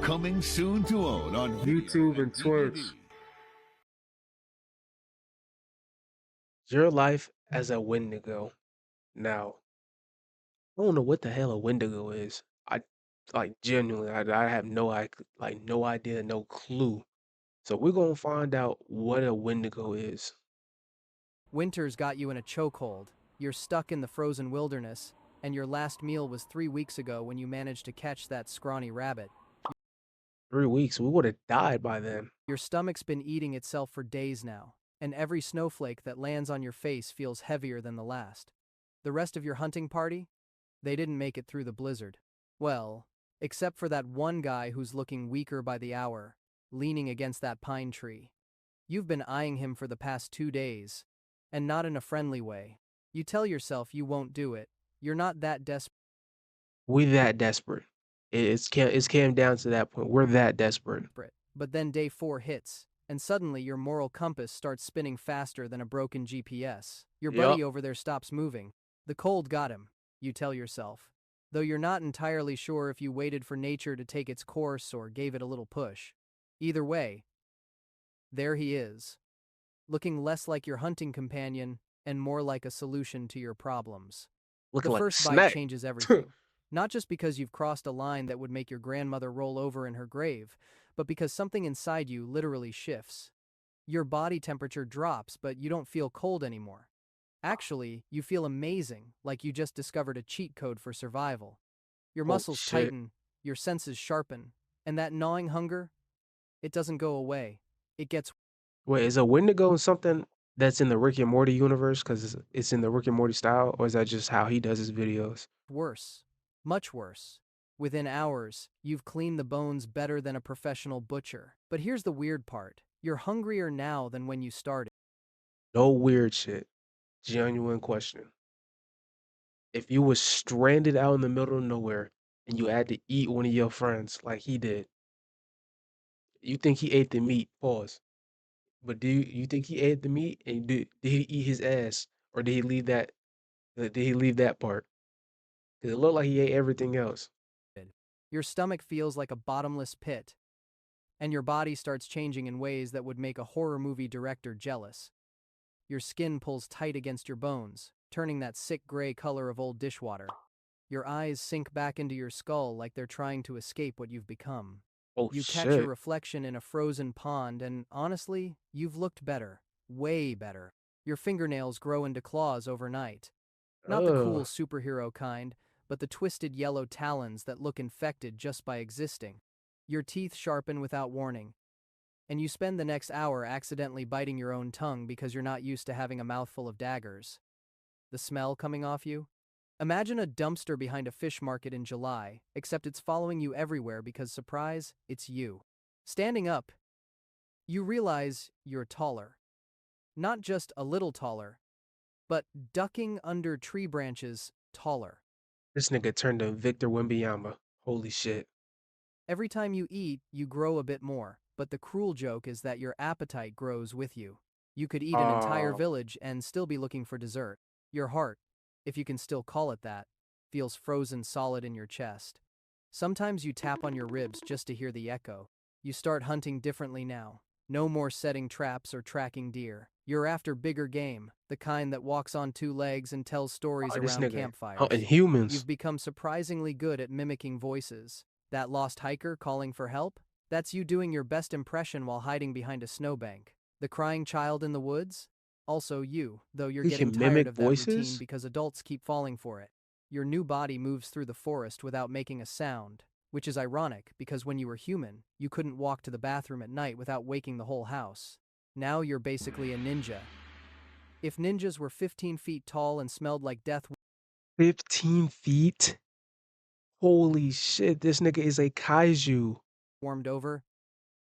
Coming soon to own on YouTube video and Twitch. DVD. Your life as a Wendigo. Now, I don't know what the hell a Wendigo is. I genuinely, I have no idea, no clue. So we're gonna find out what a Wendigo is. Winter's got you in a chokehold. You're stuck in the frozen wilderness, and your last meal was 3 weeks ago when you managed to catch that scrawny rabbit. 3 weeks, we would have died by then. Your stomach's been eating itself for days now, and every snowflake that lands on your face feels heavier than the last. The rest of your hunting party? They didn't make it through the blizzard. Well, except for that one guy who's looking weaker by the hour, leaning against that pine tree. You've been eyeing him for the past 2 days, and not in a friendly way. You tell yourself you won't do it. You're not that desperate. We that desperate. It's came down to that point. We're that desperate. But then day 4 hits, and suddenly your moral compass starts spinning faster than a broken GPS. Your buddy over there stops moving. The cold got him, you tell yourself. Though you're not entirely sure if you waited for nature to take its course or gave it a little push. Either way, there he is, looking less like your hunting companion and more like a solution to your problems. Looking The like a first bite snack. changes everything. Not just because you've crossed a line that would make your grandmother roll over in her grave, but because something inside you literally shifts. Your body temperature drops, but you don't feel cold anymore. Actually, you feel amazing, like you just discovered a cheat code for survival. Your Holy muscles shit. tighten, your senses sharpen, and that gnawing hunger, it doesn't go away. It gets Wait, is a Wendigo something that's in the Rick and Morty universe? Because it's in the Rick and Morty style, or is that just how he does his videos? worse. Much worse. Within hours, you've cleaned the bones better than a professional butcher. But here's the weird part. You're hungrier now than when you started. No weird shit. Genuine question. If you was stranded out in the middle of nowhere and you had to eat one of your friends like he did, you think he ate the meat? Pause. But do you think he ate the meat and did he eat his ass or did he leave that? Did he leave that part? Cause it looked like he ate everything else. Your stomach feels like a bottomless pit, and your body starts changing in ways that would make a horror movie director jealous. Your skin pulls tight against your bones, turning that sick gray color of old dishwater. Your eyes sink back into your skull like they're trying to escape what you've become. Oh You catch your shit! reflection in a frozen pond, and honestly, you've looked better. Way better. Your fingernails grow into claws overnight. Not the cool Ugh. superhero kind, but the twisted yellow talons that look infected just by existing. Your teeth sharpen without warning, and you spend the next hour accidentally biting your own tongue because you're not used to having a mouthful of daggers. The smell coming off you? Imagine a dumpster behind a fish market in July, except it's following you everywhere because, surprise, it's you. Standing up, you realize you're taller. Not just a little taller, but ducking under tree branches taller. This nigga turned to Victor Wembanyama. Holy shit! Every time you eat, you grow a bit more, but the cruel joke is that your appetite grows with you. You could eat an entire Oh, village and still be looking for dessert. Your heart, if you can still call it that, feels frozen solid in your chest. Sometimes you tap on your ribs just to hear the echo. You start hunting differently now. No more setting traps or tracking deer. You're after bigger game, the kind that walks on 2 legs and tells stories this around nigga hunting campfires. humans. You've become surprisingly good at mimicking voices. That lost hiker calling for help? That's you doing your best impression while hiding behind a snowbank. The crying child in the woods? Also you, though you're He getting can tired mimic of that routine voices. because adults keep falling for it. Your new body moves through the forest without making a sound, which is ironic because when you were human, you couldn't walk to the bathroom at night without waking the whole house. Now you're basically a ninja. If ninjas were 15 feet tall and smelled like death 15 feet. Holy shit! This nigga is a kaiju. warmed over,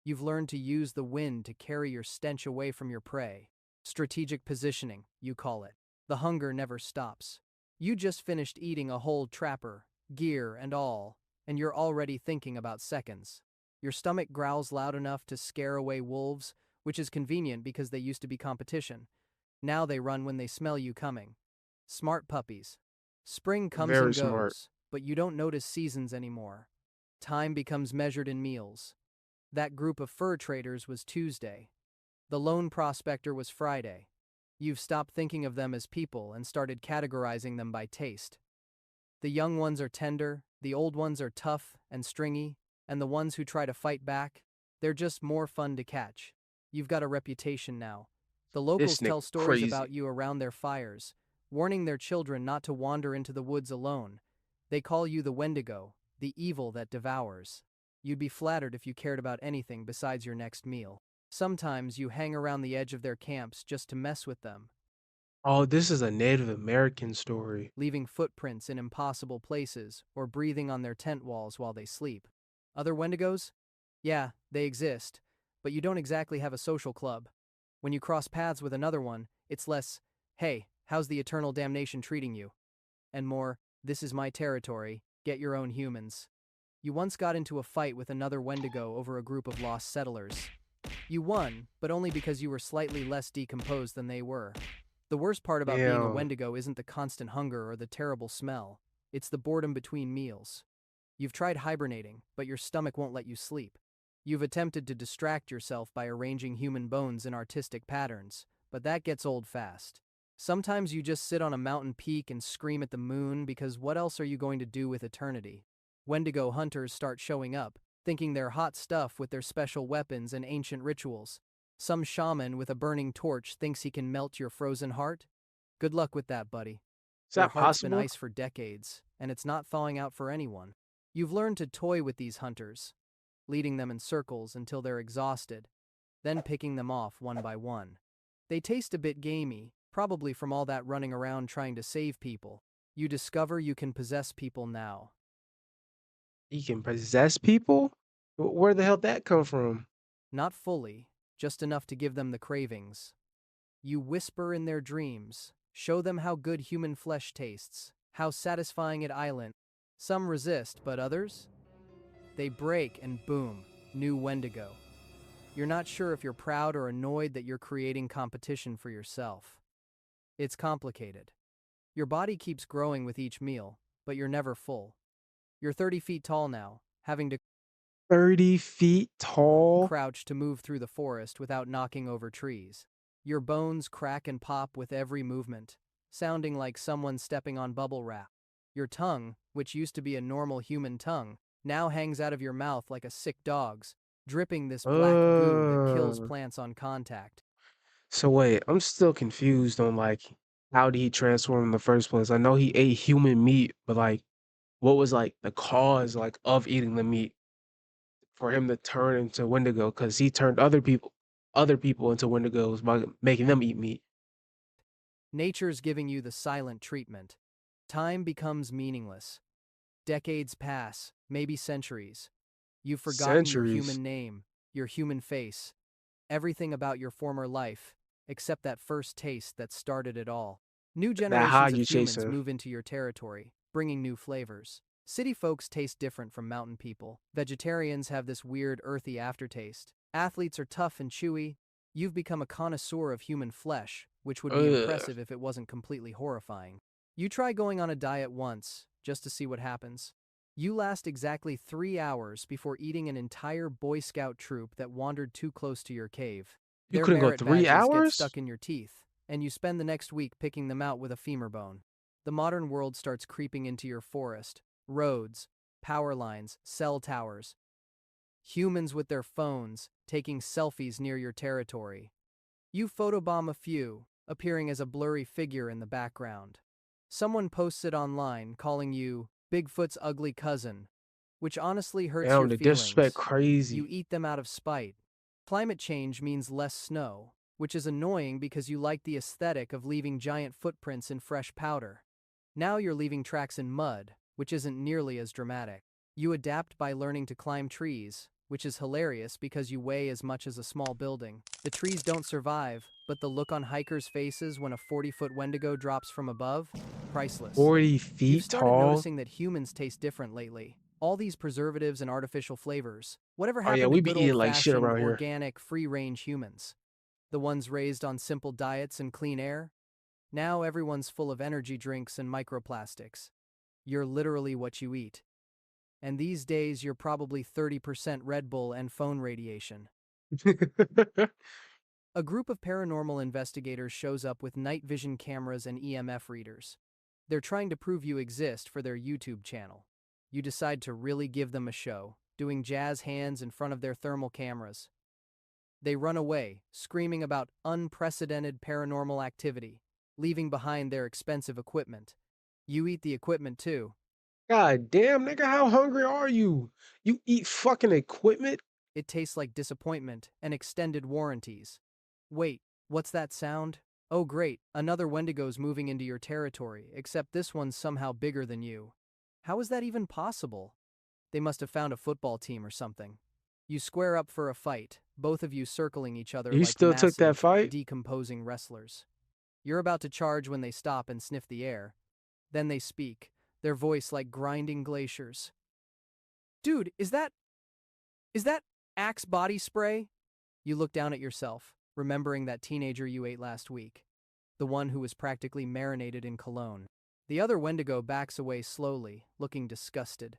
you've learned to use the wind to carry your stench away from your prey. Strategic positioning, you call it. The hunger never stops. You just finished eating a whole trapper, gear and all, and you're already thinking about seconds. Your stomach growls loud enough to scare away wolves, which is convenient because they used to be competition. Now they run when they smell you coming. Smart puppies. Spring comes Very and smart. goes, but you don't notice seasons anymore. Time becomes measured in meals. That group of fur traders was Tuesday. The lone prospector was Friday. You've stopped thinking of them as people and started categorizing them by taste. The young ones are tender, the old ones are tough and stringy, and the ones who try to fight back, they're just more fun to catch. You've got a reputation now. The This locals nigga tell stories about crazy. you around their fires, warning their children not to wander into the woods alone. They call you the Wendigo, the evil that devours. You'd be flattered if you cared about anything besides your next meal. Sometimes you hang around the edge of their camps just to mess with them, Oh, this is a Native American story. leaving footprints in impossible places or breathing on their tent walls while they sleep. Other Wendigos? Yeah, they exist, but you don't exactly have a social club. When you cross paths with another one, it's less, hey, how's the eternal damnation treating you? And more, this is my territory, get your own humans. You once got into a fight with another Wendigo over a group of lost settlers. You won, but only because you were slightly less decomposed than they were. The worst part about being a Damn. Wendigo isn't the constant hunger or the terrible smell, it's the boredom between meals. You've tried hibernating, but your stomach won't let you sleep. You've attempted to distract yourself by arranging human bones in artistic patterns, but that gets old fast. Sometimes you just sit on a mountain peak and scream at the moon because what else are you going to do with eternity? Wendigo hunters start showing up, thinking they're hot stuff with their special weapons and ancient rituals. Some shaman with a burning torch thinks he can melt your frozen heart? Good luck with that, buddy. Is Your that heart's been possible? ice for decades, and it's not thawing out for anyone. You've learned to toy with these hunters, leading them in circles until they're exhausted, then picking them off one by one. They taste a bit gamey, probably from all that running around trying to save people. You discover you can possess people now. He can possess people? Where the hell that come from? Not fully, just enough to give them the cravings. You whisper in their dreams, show them how good human flesh tastes, how satisfying it island. Some resist, but others? They break and boom, new Wendigo. You're not sure if you're proud or annoyed that you're creating competition for yourself. It's complicated. Your body keeps growing with each meal, but you're never full. You're 30 feet tall now, having to 30 feet tall? crouch to move through the forest without knocking over trees. Your bones crack and pop with every movement, sounding like someone stepping on bubble wrap. Your tongue, which used to be a normal human tongue, now hangs out of your mouth like a sick dog's, dripping this black goo that kills Uh, plants on contact. so wait, I'm still confused on like how did he transform in the first place? I know he ate human meat, but like what was like the cause like of eating the meat for him to turn into Wendigo? Because he turned other people into Wendigos by making them eat meat. Nature's giving you the silent treatment. Time becomes meaningless. Decades pass, maybe centuries. You've forgotten your Centuries. human name, your human face, everything about your former life, except that first taste that started it all. New That high generations of you humans chasing. move into your territory, bringing new flavors. City folks taste different from mountain people. Vegetarians have this weird earthy aftertaste. Athletes are tough and chewy. You've become a connoisseur of human flesh, which would be Ugh. impressive if it wasn't completely horrifying. You try going on a diet once, just to see what happens. You last exactly 3 hours before eating an entire Boy Scout troop that wandered too close to your cave. You Their couldn't go merit three badges get hours? stuck in your teeth, and you spend the next week picking them out with a femur bone. The modern world starts creeping into your forest. Roads, power lines, cell towers. Humans with their phones, taking selfies near your territory. You photobomb a few, appearing as a blurry figure in the background. Someone posts it online calling you Bigfoot's ugly cousin, which honestly hurts your Damn, the disrespect feelings. You crazy. eat them out of spite. Climate change means less snow, which is annoying because you like the aesthetic of leaving giant footprints in fresh powder. Now you're leaving tracks in mud, which isn't nearly as dramatic. You adapt by learning to climb trees, which is hilarious because you weigh as much as a small building. The trees don't survive, but the look on hikers' faces when a 40-foot Wendigo drops from above? Priceless. 40 You've feet started tall? noticing that humans taste different lately. All these preservatives and artificial flavors. Whatever Oh yeah, happened to we be good eating like shit old-fashioned, around here. organic, free-range humans? The ones raised on simple diets and clean air? Now everyone's full of energy drinks and microplastics. You're literally what you eat. And these days, you're probably 30% Red Bull and phone radiation. A group of paranormal investigators shows up with night vision cameras and EMF readers. They're trying to prove you exist for their YouTube channel. You decide to really give them a show, doing jazz hands in front of their thermal cameras. They run away, screaming about unprecedented paranormal activity, leaving behind their expensive equipment. You eat the equipment too. God damn, nigga, how hungry are you? You eat fucking equipment? It tastes like disappointment and extended warranties. Wait, what's that sound? Oh great, another Wendigo's moving into your territory, except this one's somehow bigger than you. How is that even possible? They must have found a football team or something. You square up for a fight, both of you circling each other You like still took that massive, fight? decomposing wrestlers. You're about to charge when they stop and sniff the air. Then they speak, their voice like grinding glaciers. Dude, is that Axe body spray? You look down at yourself, remembering that teenager you ate last week, the one who was practically marinated in cologne. The other Wendigo backs away slowly, looking disgusted.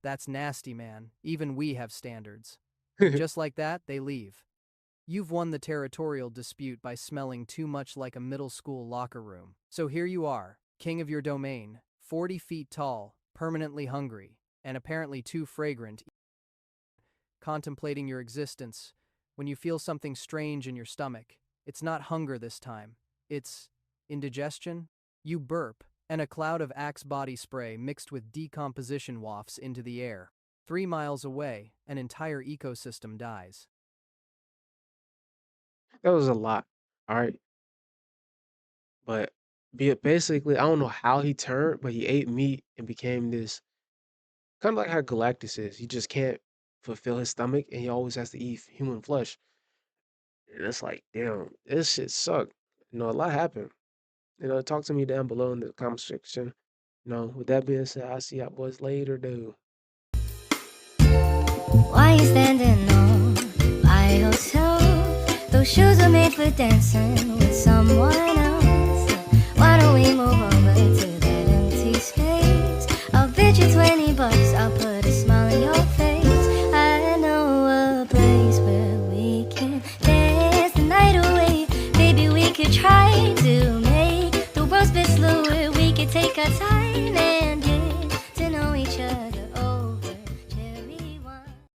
That's nasty, man. Even we have standards. Just like that, they leave. You've won the territorial dispute by smelling too much like a middle school locker room. So here you are, king of your domain, 40 feet tall, permanently hungry, and apparently too fragrant, contemplating your existence, when you feel something strange in your stomach. It's not hunger this time. It's indigestion. You burp, and a cloud of Axe body spray mixed with decomposition wafts into the air. 3 miles away, an entire ecosystem dies. That was a lot. All right. But basically, I don't know how he turned, but he ate meat and became this kind of like how Galactus is. He just can't fulfill his stomach and he always has to eat human flesh. And it's like, damn, this shit sucked. A lot happened. Talk to me down below in the comment section. With that being said, I'll see y'all boys later, dude. Why you standing on by yourself? Those shoes are made for dancing with someone else. Why don't we move over to that empty space? I'll bet you $20, I'll put a smile on your face. I know a place where we can dance the night away. Maybe we could try to make the world's best slower. We could take our time.